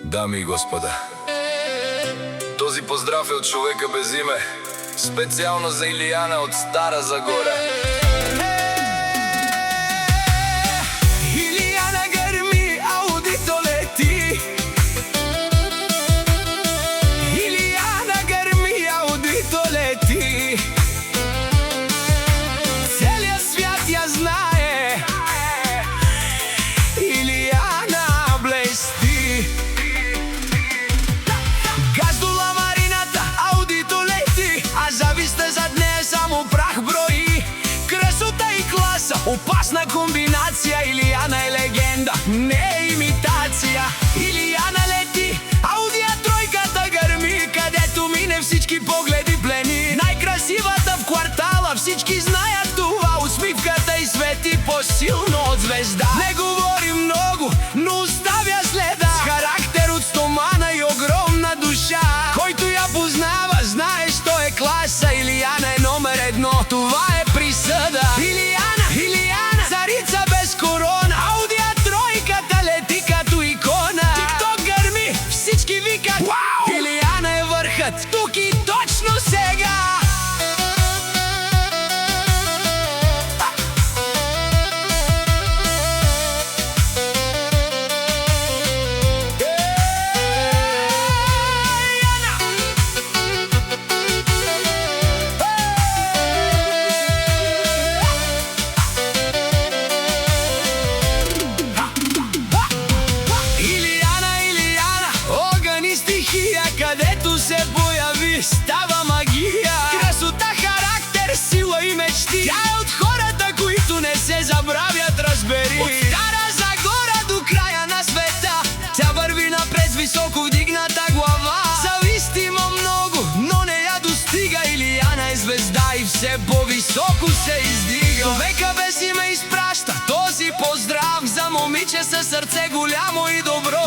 Дами и господа, този поздрав е от човека без име, специално за Илияна от Стара Загора. Илияна гърми, аудито лети. Илияна гърми, аудито лети. Целият свят я знае. Илияна блести. Газдула Марината, аудито лети, а зависта зад нея само прах брои. Красота и класа, опасна комбинация. Илияна е легенда, не е имитация. Илияна лети, аудия тройката гърми, където мине всички погледи плени. Най-красивата в квартала, всички знаят това. Усмивката й свети по-силно от звезда. Не говори много, но оставя следа. С характер от стомана и огромна душа. Който я познава, знае, що е класа. Илияна е номер едно, това е присъда. Илияна, царица без корона. Аудия тройката лети като икона. Тикток гърми, всички викат вау! Илияна е върхът, тук и точно сега. Където се появи, става магия. Красота, характер, сила и мечти. Тя е от хората, които не се забравят, разбери. От Стара Загора до края на света, тя върви напред с високо вдигната глава. Завистимо много, но не я достига. Илияна е звезда и все по-високо се издига. Човека без име изпраща този поздрав за момиче със сърце голямо и добро.